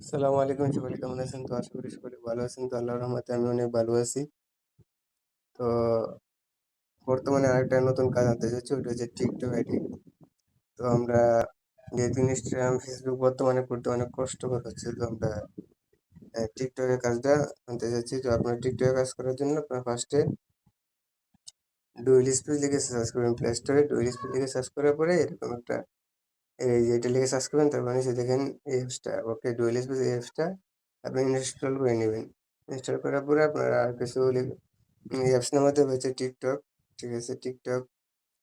আসসালামু আলাইকুম, সকলে কেমন আছেন? তো আশা করি সকলে ভালো আছেন। তো আল্লাহর রহমতে আমি অনেক ভালো আছি। তো বর্তমানে আরেকটা নতুন কাজ আনতে চাচ্ছি, ওটা হচ্ছে টিকটক আইডি। তো আমরা যেহেতু ইনস্টাগ্রাম ফেসবুক বর্তমানে করতে অনেক কষ্টকর হচ্ছে, তো আমরা টিকটকের কাজটা আনতে চাচ্ছি। তো আপনার টিকটকে কাজ করার জন্য আপনার ফার্স্টে ডুয়েল স্পেস লিখে সার্চ করবেন প্লে স্টোরে। ডুয়েল স্পেস লিখে সার্চ করার পরে এরকম একটা এই যে এটা লিখে সার্চ করবেন, তারপর নিচে দেখেন এই অ্যাপসটা, ওকে ডুয়েল স্পেস এই অ্যাপসটা আপনি ইনস্টল করে নেবেন। ইনস্টল করার পরে আপনারা আর কিছু অ্যাপস নামাতে হচ্ছে টিকটক। ঠিক আছে, টিকটক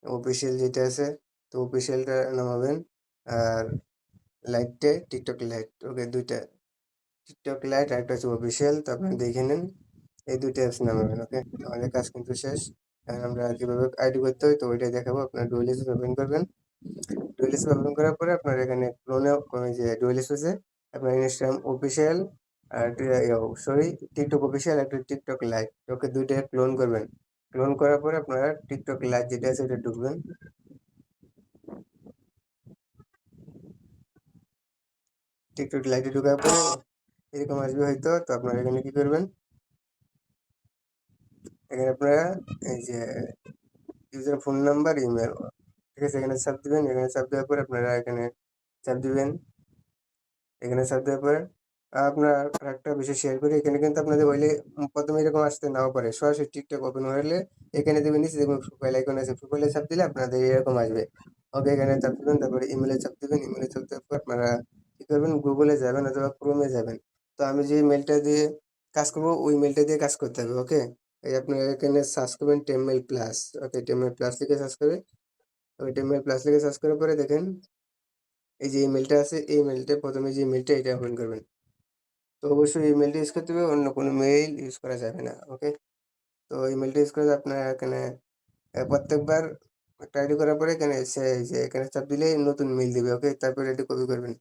অফিসিয়াল যেটা আছে, তো অফিসিয়ালটা নামাবেন। আর লাইটে টিকটক লাইট, ওকে দুইটা, টিকটক লাইট আর একটা হচ্ছে অফিসিয়াল। তো আপনি দেখে নেন, এই দুইটা অ্যাপস নামাবেন। ওকে, আমাদের কাজ কিন্তু শেষ। এখন আমরা কিভাবে আইডি করতে হয় তো ওইটাই দেখাবো। আপনার ডুয়েল স্পেস ওপেন করবেন। ডুয়েল স্পেস ওপেন করার পরে আপনার এখানে ক্লোনে ওই যে ডুয়েল স্পেসে আপনার ইনস্টাগ্রাম অফিসিয়াল আর সরি টিকটক অফিসিয়াল একটা টিকটক লাইট, ওকে দুইটা ক্লোন করবেন। ক্লোন করার পরে আপনারা টিকটক লাইভ যেটা আছে ওটা ঢুকবেন। টিকটক লাইভে ঢোকার পরে এরকম আসবে হয়তো। তো আপনারা এখানে কি করবেন, এখানে আপনারা এই যে ইউজার ফোন নাম্বার ইমেল, ঠিক আছে, এখানে চাপ দিবেন। এখানে চাপ দেওয়ার পরে আপনারা এখানে চাপ দিবেন। এখানে চাপ দেওয়ার পরে আপনার একটা বিষয় শেয়ার করি। এখানে কিন্তু আপনাদের হইলে প্রথমে এরকম আসতে নাও পারে, সরাসরি টিকটক ওপেন হলে এখানে দেবেন নিচে দেখুন প্রোফাইল আইকন আছে, প্রোফাইলে চাপ দিলে আপনাদের এরকম আসবে। ওকে, এখানে চাপ দিবেন, তারপরে ইমেলে চাপ দিবেন। ইমেলে চাপ দেওয়ার পর আপনারা কি করবেন, গুগলে যাবেন অথবা ক্রোমে যাবেন। তো আমি যে মেলটা দিয়ে কাজ করবো ওই মেলটা দিয়ে কাজ করতে হবে। ওকে, এই আপনারা এখানে সার্চ করবেন টেমমেল প্লাস। ওকে, টেমমেল প্লাস লিখে সার্চ করে, ওই টেমমেল প্লাস লিখে সার্চ করার পরে দেখেন এই যে ইমেলটা আছে, এই মেলটা প্রথমে যে ইমেলটা এটা ওপেন করবেন। তো অবশ্যই ইমেলটা ইউজ করতে হবে, অন্য কোনো মেইল ইউজ করা যাবে না। ওকে, তো ইমেলটা ইউজ করে আপনার এখানে প্রত্যেকবার একটা আইডি করার পরে এখানে এসে এই যে এখানে চাপ দিলে নতুন মেইল দিবে। ওকে, তারপরে এটি কপি করবেন।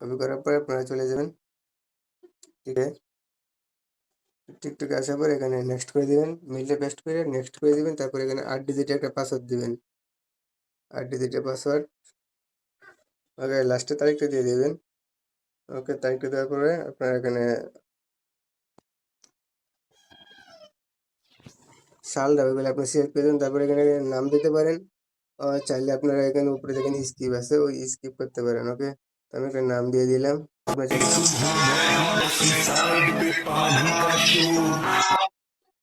কপি করার পরে আপনারা চলে যাবেন ঠিক আছে, টিকটকে আসার পর এখানে নেক্সট করে দিবেন, মেইলটা পেস্ট করে নেক্সট করে দিবেন। তারপরে এখানে 8 ডিজিটের একটা পাসওয়ার্ড দিবেন, 8 ডিজিটের পাসওয়ার্ড। ওকে, লাস্টের তারিখটা দিয়ে দিবেন। ওকে, তারিখটা দেওয়ার পরে আপনারা এখানে সালটা ওইগুলো আপনি সিলেক্ট করে দেবেন। তারপরে এখানে নাম দিতে পারেন। চাইলে আপনারা এখানে উপরে দেখেন স্কিপ আছে, ওই স্কিপ করতে পারেন। ওকে, তো আমি একটা নাম দিয়ে দিলাম। আপনার চাইলে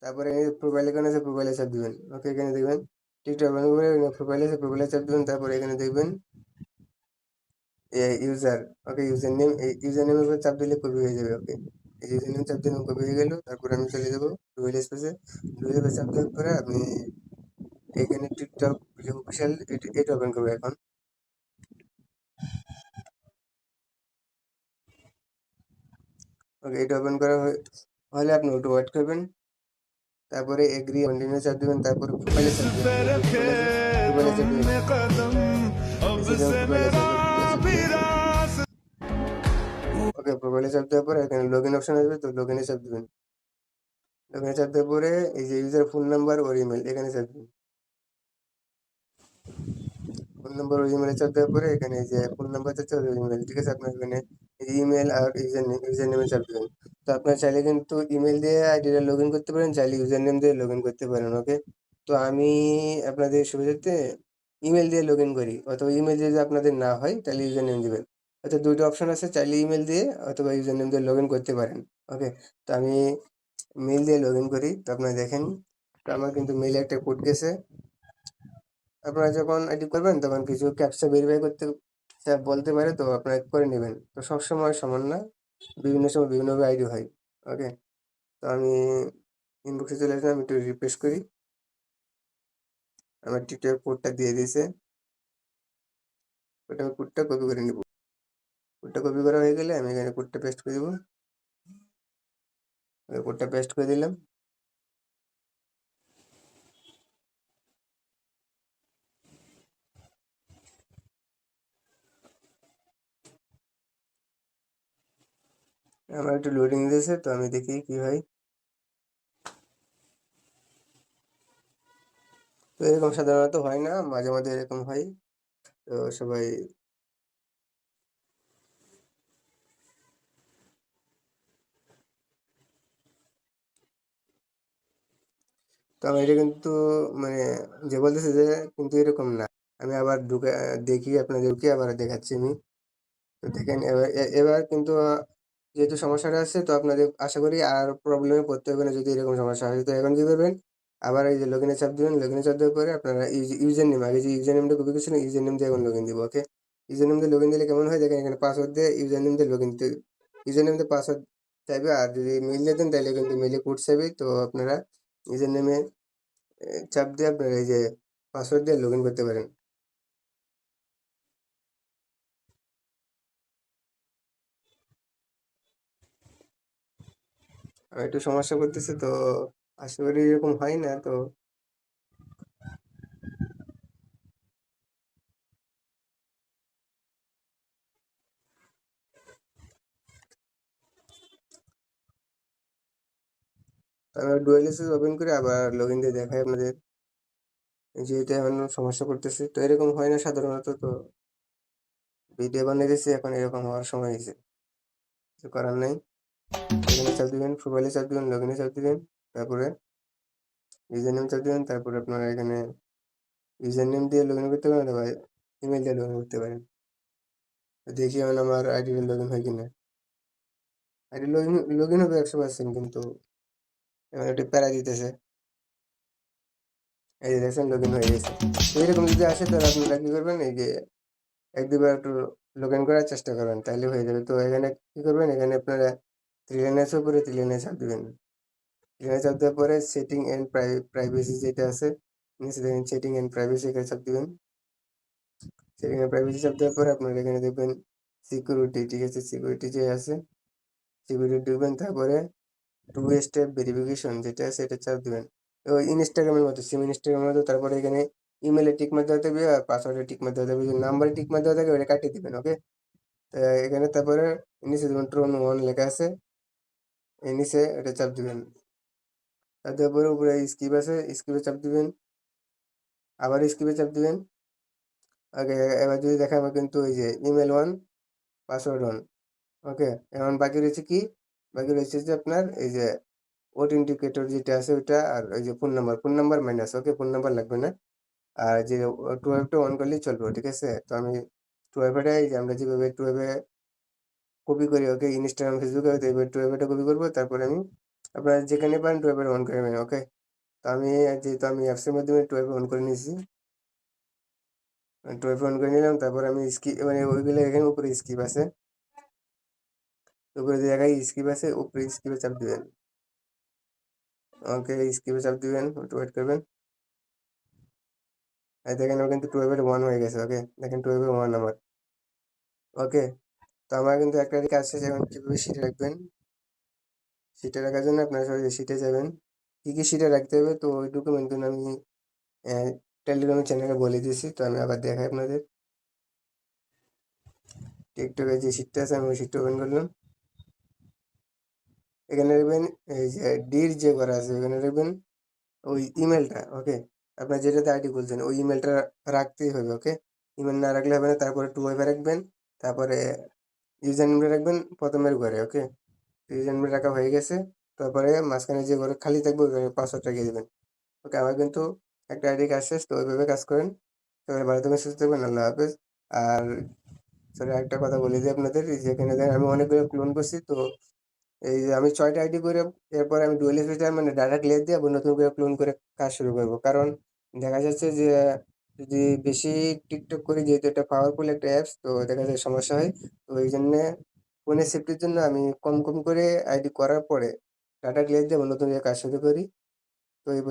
তারপরে প্রোফাইল এখানে আছে, প্রোফাইলে চাপ দিবেন। ওকে, এখানে দেখবেন টিকটক প্রোফাইল আছে, প্রোফাইলে চাপ দিবেন। তারপরে এখানে দেখবেন ইউজার, ওকে ইউজার নেম, এই ইউজার নেমের উপর চাপ দিলে কপি হয়ে যাবে। ওকে, এই ইউজার নেম চাপ দিলাম, কপি হয়ে গেল। তারপরে আমি চলে যাবো ডুয়েল স্পেসে। ডুয়েল স্পেসে চাপ দেওয়ার পরে আমি এখানে টিকটক যে অফিসিয়াল এটা ওপেন করবো এখন। ওকে, এটা ওপেন করা হলে আপনি ওটা ওয়েট করবেন। তারপরে এগ্রি কন্টিনিউ চাপ দিবেন। তারপরে প্রোফাইলে চাপ দিবেন, প্রোফাইলে আছে, প্রোফাইলে চাপ দিবেন। নিচে যেমন প্রোফাইলে চাপ দিবেন, প্রোফাইলে চাপ দিবেন। ওকে, প্রোফাইলে চাপ দেওয়ার পরে এখানে লগ ইন অপশন আসবে, তো লগ ইনে চাপ দিবেন। লগ ইনে চাপ দেওয়ার পরে এই যে ইউজার ফোন নাম্বার ওর ইমেল এখানে চাপ দিবেন। ফোন নাম্বার ওর ইমেলে চাপ দেওয়ার পরে এখানে এই যে ফোন নাম্বার চাচ্ছে ওর ইমেল, ঠিক আছে, আপনার এখানে ইমেল আর ইউজার নেমে চাপ দিবেন। তো আপনার চাইলে কিন্তু ইমেল দিয়ে আইডিটা লগ ইন করতে পারেন, চাইলে ইউজার নেম দিয়ে লগ ইন করতে পারেন। ওকে, তো আমি আপনাদের সুবিধার্থে ইমেল দিয়ে লগ ইন করি, অথবা ইমেল দিয়ে যদি আপনাদের না হয় তাহলে ইউজার নেম দিবেন। অর্থাৎ দুইটা অপশন আছে, চাইলে ইমেল দিয়ে অথবা ইউজার নেম দিয়ে লগ ইন করতে পারেন। ওকে, তো আমি মেল দিয়ে লগ ইন করি। তো আপনারা দেখেন, তো আমার কিন্তু মেইলে একটা কোড গেছে। আপনারা যখন এটি করবেন তখন কিছু ক্যাপচা ভেরিফাই করতে স্যার বলতে পারে, তো আপনারা করে নেবেন। তো সবসময় সমান না, বিভিন্ন সময় বিভিন্নভাবে আইডি হয়। ওকে, তো আমি ইনবক্সে চলে আসলাম, আমি একটু রিফ্রেশ করি। আমার টিকটক কোডটা দিয়ে দিয়েছে, ওটা আমি কোডটা কপি করে নেব। কোডটা কপি করা হয়ে গেলে আমি এখানে কোডটা পেস্ট করে দেবো। কোডটা পেস্ট করে দিলাম। আমার একটু লোডিং দিয়েছে, তো আমি দেখি কি হয়। তো এরকম সাধারণত হয় না, মাঝে মাঝে এরকম হয়। তো সবাই তো আমার এটা কিন্তু মানে যে বলতেছে যে কিন্তু এরকম না। আমি আবার ঢুকে দেখি আপনাদেরকে আবার দেখাচ্ছি আমি। তো দেখেন এবার কিন্তু যেহেতু সমস্যাটা আছে তো আপনাদের আশা করি আর প্রবলেমে পড়তে হবে না যদি এরকম সমস্যা হয়। তো এখন কি করবেন? আবার এই যে লগইনে চাপ দিবেন। লগইনে চাপ দেওয়ার পরে আপনারা ইউজার নেম আগে যে ইউজার নেমটা কপি করছিলেন ইউজার নেম দিয়ে এখন লগইন দিব। ওকে? ইউজার নেম দিয়ে লগইন দিলে কেমন হয় দেখেন এখানে পাসওয়ার্ড দিয়ে ইউজার নেম দিয়ে লগইন দিতে ইউজার নেম দিয়ে পাসওয়ার্ড চাইবে আর যদি মেইল দিয়ে দেন তাহলে কিন্তু মেইলে কোড চাইবে। তো আপনারা ইউজার নেমে চাপ দিয়ে আপনারা এই যে পাসওয়ার্ড দিয়ে লগইন করতে পারেন। আমি একটু সমস্যা করতেছি তো আশা করি এরকম হয় না তো। আমি ডুয়ালিসিস ওপেন করে আবার লগইন দিয়ে দেখাই আপনাদের। যেহেতু এখন সমস্যা করতেছে তো এরকম হয় না সাধারণত তো ভিডিও বানিয়ে দিয়েছি এখন এরকম হওয়ার সময় হয়েছে। কিছু করার নাই। এখানে চাপ দিবেন প্রোফাইলে চাপ দিবেন লগইনে চাপ দিবেন তারপরে ইউজার নেম চাপ দিবেন তারপরে আপনারা এখানে ইউজার নেম দিয়ে লগইন করতে পারেন অথবা ইমেল দিয়ে লগইন করতে পারেন। তো দেখি এখন আমার আইডি লগইন হয় কিনা। আইডি লগইন হবে 100% কিন্তু এখন একটু প্যারা দিতেছে। এই যে দেখছেন লগইন হয়ে গেছে। তো এরকম যদি আসে তাহলে আপনারা কি করবেন এই যে ১-২ বার একটু লগইন করার চেষ্টা করবেন তাইলে হয়ে যাবে। তো এখানে কি করবেন এখানে আপনারা 3 লাইন আছে উপরে 3 লাইনে চাপ দিবেন। 3 লাইনে চাপ দেওয়ার পরে সেটিং এন্ড প্রাইভেসি যেটা আছে নিচে দেখেন সেটিং এন্ড প্রাইভেসি এখানে চাপ দিবেন। সেটিং এন্ড প্রাইভেসি চাপ দেওয়ার পরে আপনারা এখানে দেখবেন সিকিউরিটি ঠিক আছে? সিকিউরিটি যে আছে সিকিউরিটি ঢুকবেন তারপরে 2 স্টেপ ভেরিফিকেশন যেটা আছে এটা চাপ দিবেন। ওই ইনস্টাগ্রামের মতো সেম ইনস্টাগ্রামের মতো তারপরে এখানে ইমেইলে টিক মারতে হবে আর পাসওয়ার্ডে টিক মারতে হবে। যদি নাম্বারে টিক মারতে থাকে ওটা কাটিয়ে দিবেন। ওকে? তো এখানে তারপরে নিচে দেখবেন টোন 1 লেখা আছে। এই নিচে এটা চাপ দিবেন। চাপ দেওয়ার পরে উপরে স্কিপ আছে, স্কিপে চাপ দিবেন। আবার স্কিপে চাপ দিবেন। ওকে, এবার যদি দেখেন আমার কিন্তু ওই যে ইমেইল 1 পাসওয়ার্ড 1 ওকে? এখন বাকি রয়েছে কি? বাকি রয়েছে যে আপনার এই যে অথেন্টিকেটর যেটা আছে ওইটা আর ওই যে ফোন নাম্বার মাইনাস ওকে? ফোন নাম্বার লাগবে না। আর যে 2FA টা অন করলেই চলবে। ঠিক আছে? তো আমি 2FA টা এই যে আমরা যেভাবে 2FA কপি করি ওকে? ইনস্টাগ্রাম, ফেসবুকে হয়তো এবার 2FA টা কপি করব। তারপরে আমি আপনারা যেখানে পারেন 2FA টা অন করে নেবেন। ওকে? তো আমি যেহেতু আমি অ্যাপস এর মাধ্যমে 2FA অন করে নিয়েছি। 2FA অন করে নিলাম। তারপরে আমি মানে ওইগুলো এখানে উপরে স্কিপ আছে। উপরে যে জায়গায় স্কিপ আছে উপরে স্কিপে চাপ দিবেন। ওকে? স্কিপে চাপ দিবেন। একটু ওয়েট করবেন। এই দেখেন আমার কিন্তু 2FA 1 হয়ে গেছে। ওকে? দেখেন 2FA 1 আমার। ওকে? তো আমার কিন্তু একটা কাজ শেষ এখন কিভাবে শিটে রাখবেন? শিটে রাখার জন্য আপনারা সরাসরি শিটে যাবেন। কি, কি শিটে রাখতে হবে তো ওইটুকু কিন্তু আমি অ্যা টেলিগ্রাম চ্যানেলে বলে দিয়েছি। তো আমি আবার দেখাই আপনাদের। টিকটকে যে শিটটা আছে আমি ওই শিটটা ওপেন করলাম। এখানে দেখবেন এই যে ডির যে করা আছে ওখানে দেখবেন ওই ইমেলটা ওকে? আপনার যেটাতে আইডি খুলছেন ওই ইমেলটা রাখতেই হবে। ওকে? ইমেল না রাখলে হবে না। তারপরে 2FA রাখবেন। তারপরে ইউজার নেমটা রাখবেন ১ম এর ঘরে। ওকে? ইউজার নেম রাখা হয়ে গেছে। তারপরে মাঝখানে যে ঘরে খালি থাকবে ওই ঘরে পাসওয়ার্ড রেখে দিবেন। ওকে? আমার কিন্তু একটা আইডি কাজ শেষ। তো ওইভাবে কাজ করেন। সবাই ভালো থাকবেন, সুস্থ থাকবেন। আল্লাহ হাফেজ। আর সরি আরেকটা কথা বলে দিই আপনাদের এই যে এখানে দেখেন আমি অনেকগুলো ক্লোন করছি। তো এই যে আমি ৬ টা আইডি করে এরপরে আমি ডুয়াল স্পেশাল মানে ডাটা ক্লিয়ার দিয়ে আবার নতুন করে ক্লোন করে কাজ শুরু করব। কারণ দেখা যাচ্ছে যে যদি বেশি টিকটক করি যেহেতু এটা পাওয়ারফুল একটা অ্যাপস তো দেখা যায় সমস্যা হয়। তো এইজন্যে ফোনের সেফটির জন্য আমি কম, কম করে আইডি করার পরে ডাটা ক্লিয়ার দিয়ে আবার নতুন করে কাজ শুরু করি। তো এই